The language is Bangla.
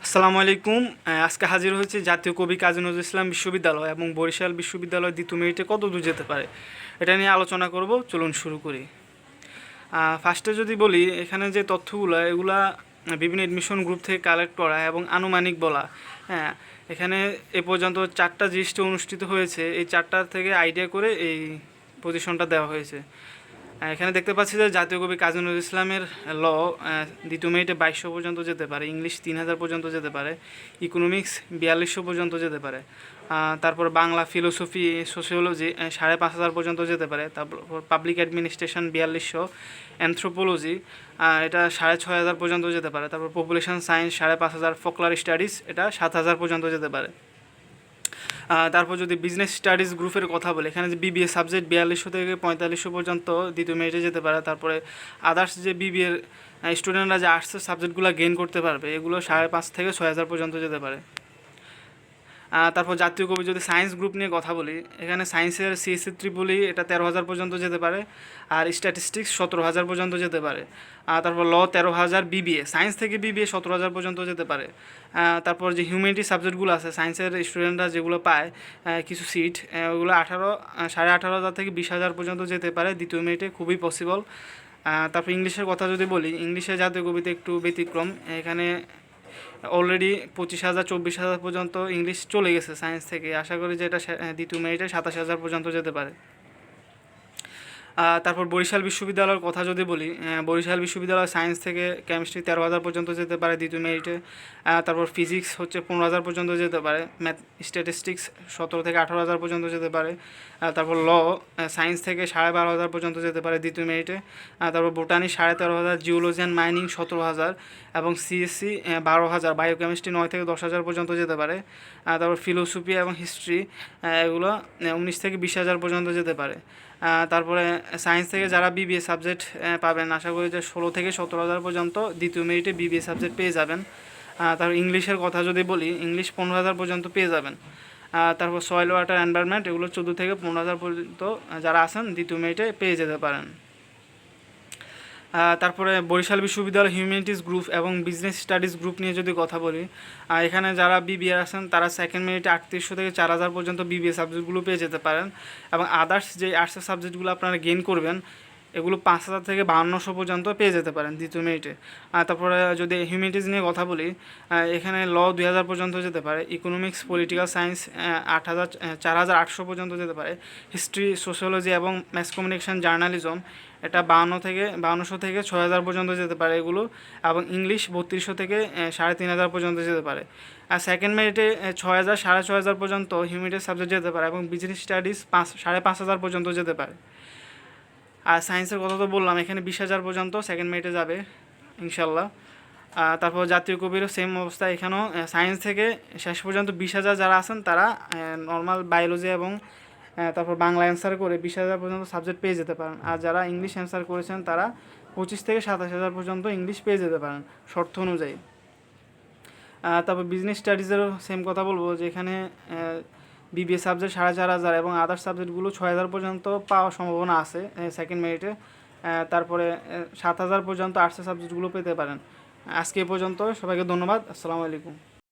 আসসালামু আলাইকুম। আজকে হাজির হয়েছে জাতীয় কবি কাজী নজরুল ইসলাম বিশ্ববিদ্যালয় এবং বরিশাল বিশ্ববিদ্যালয় দ্বিতীয় মেরিটে কত দূর যেতে পারে এটা নিয়ে আলোচনা করব। চলুন শুরু করি। ফার্স্টে যদি বলি, এখানে যে তথ্যগুলো এগুলা বিভিন্ন এডমিশন গ্রুপ থেকে কালেক্ট করা এবং আনুমানিক বলা। হ্যাঁ, এখানে এ পর্যন্ত 4টা রেজিস্ট্রি অনুষ্ঠিত হয়েছে, এই 4টার থেকে আইডিয়া করে এই পজিশনটা দেওয়া হয়েছে। এখানে দেখতে পাচ্ছি যে জাতীয় কবি কাজী নজরুল ইসলামের ল দ্বিতীয় মেরিটে 2200 পর্যন্ত যেতে পারে, ইংলিশ 3000 পর্যন্ত যেতে পারে, ইকোনমিক্স 4200 পর্যন্ত যেতে পারে, তারপর বাংলা, ফিলোসফি, সোশিওলজি 5500 পর্যন্ত যেতে পারে, তারপর পাবলিক অ্যাডমিনিস্ট্রেশন 4200, অ্যানথ্রোপোলজি এটা 6500 পর্যন্ত যেতে পারে, তারপর পপুলেশন সায়েন্স 5500, ফোকলার স্টাডিজ এটা 7000 পর্যন্ত যেতে পারে। তারপর যদি বিজনেস স্টাডিজ গ্রুপের কথা বলি, এখানে যে বিবিএ সাবজেক্ট 4200 থেকে 4500 পর্যন্ত দ্বিতীয় মেরিটে যেতে পারে। তারপরে আদার্স যে বিবিএর স্টুডেন্টরা যে আর্টসের সাবজেক্টগুলো গেইন করতে পারবে, এগুলো 5,500 থেকে 6,000 পর্যন্ত যেতে পারে। তারপর জাতীয় কবি যদি সায়েন্স গ্রুপ নিয়ে কথা বলি, এখানে সায়েন্সের সিএসসি ট্রিপলি এটা 13,000 পর্যন্ত যেতে পারে, আর স্ট্যাটিস্টিক্স 17,000 পর্যন্ত যেতে পারে। তারপর ল 13,000, বিবিএ সায়েন্স থেকে বিবিএ 17,000 পর্যন্ত যেতে পারে। তারপর যে হিউম্যানিটি সাবজেক্টগুলো আছে, সায়েন্সের স্টুডেন্টরা যেগুলো পায় কিছু সিট, ওগুলো 18,500 থেকে 20,000 পর্যন্ত যেতে পারে দ্বিতীয় মেরিটে, খুবই পসিবল। তারপর ইংলিশের কথা যদি বলি, ইংলিশে জাতীয় কবিতে একটু ব্যতিক্রম, এখানে অলরেডি 25,000 24,000 পর্যন্ত ইংলিশ চলে গেছে সায়েন্স থেকে। আশা করি যে এটা দ্বিতীয় মেরিটে 27,000 পর্যন্ত যেতে পারে। তারপর বরিশাল বিশ্ববিদ্যালয়ের কথা যদি বলি, বরিশাল বিশ্ববিদ্যালয় সায়েন্স থেকে কেমিস্ট্রি 13,000 পর্যন্ত যেতে পারে দ্বিতীয় মেরিটে। তারপর ফিজিক্স হচ্ছে 15,000 পর্যন্ত যেতে পারে, ম্যাথ স্ট্যাটিস্টিক্স 17 থেকে 18,000 পর্যন্ত যেতে পারে। তারপর ল সায়েন্স থেকে 12,500 পর্যন্ত যেতে পারে দ্বিতীয় মেরিটে। তারপর বোটানি 13,500, জিওলজি অ্যান্ড মাইনিং 17,000 এবং সিএসসি 12,000, বায়োকেমিস্ট্রি 9 থেকে 10,000 পর্যন্ত যেতে পারে। তারপর ফিলোসফি এবং হিস্ট্রি এগুলো 19 থেকে 20,000 পর্যন্ত যেতে পারে। তারপরে সায়েন্স থেকে যারা বিবিএ সাবজেক্ট পাবেন, আশা করি যে 16 থেকে 17,000 পর্যন্ত দ্বিতীয় মেরিটে বিবিএ সাবজেক্ট পেয়ে যাবেন। তারপর ইংলিশের কথা যদি বলি, ইংলিশ 15,000 পর্যন্ত পেয়ে যাবেন। তারপর সয়েল ওয়াটার এনভায়রনমেন্ট এগুলো 14 থেকে 15,000 পর্যন্ত যারা আছেন দ্বিতীয় মেরিটে পেয়ে যেতে পারেন। তারপরে বরিশাল বিশ্ববিদ্যালয় হিউম্যানিটিস গ্রুপ এবং বিজনেস স্টাডিজ গ্রুপ নিয়ে যদি কথা বলি, এখানে যারা বিবিএ আছেন তারা সেকেন্ড মেরিটে 3800 থেকে 4,000 পর্যন্ত বিবিএ সাবজেক্টগুলো পেয়ে যেতে পারেন, এবং আদার্স যে আর্টসের সাবজেক্টগুলো আপনারা গেইন করবেন এগুলো 5,000 থেকে 5200 পর্যন্ত পেয়ে যেতে পারেন দ্বিতীয় মেরিটে। তারপরে যদি হিউম্যানিটিস নিয়ে কথা বলি, এখানে ল 2,000 পর্যন্ত যেতে পারে, ইকোনমিক্স, পলিটিক্যাল সায়েন্স 4,800 পর্যন্ত যেতে পারে, হিস্ট্রি, সোশিওলজি এবং ম্যাস কমিউনিকেশন, জার্নালিজম এটা 5200 থেকে 6,000 পর্যন্ত যেতে পারে এগুলো, এবং ইংলিশ 3200 থেকে 3,500 পর্যন্ত যেতে পারে। আর সেকেন্ড মেরিটে 6,000 6,500 পর্যন্ত হিউম্যানিটিস সাবজেক্ট যেতে পারে, এবং বিজনেস স্টাডিজ 5,500 পর্যন্ত যেতে পারে। আর সায়েন্সের কথা তো বললাম, এখানে 20,000 পর্যন্ত সেকেন্ড মেরিটে যাবে ইনশাল্লাহ। তারপর জাতীয় কবিরও সেম অবস্থা, এখানেও সায়েন্স থেকে শেষ পর্যন্ত 20,000 যারা আছেন তারা নর্মাল বায়োলজি এবং তারপর বাংলা অ্যান্সার করে 20,000 পর্যন্ত সাবজেক্ট পেয়ে যেতে পারেন। আর যারা ইংলিশ অ্যান্সার করেছেন তারা 25 থেকে 27,000 পর্যন্ত ইংলিশ পেয়ে যেতে পারেন শর্ত অনুযায়ী। তারপর বিজনেস স্টাডিজেরও সেম কথা বলবো, যে এখানে বিবিএ সাবজেক্ট 4,500 এবং আদার্স সাবজেক্টগুলো 6,000 পর্যন্ত পাওয়ার সম্ভাবনা আছে সেকেন্ড মেরিটে। তারপরে 7,000 পর্যন্ত আর্টসের সাবজেক্টগুলো পেতে পারেন। আজকে এ পর্যন্ত, সবাইকে ধন্যবাদ। আসসালামু আলাইকুম।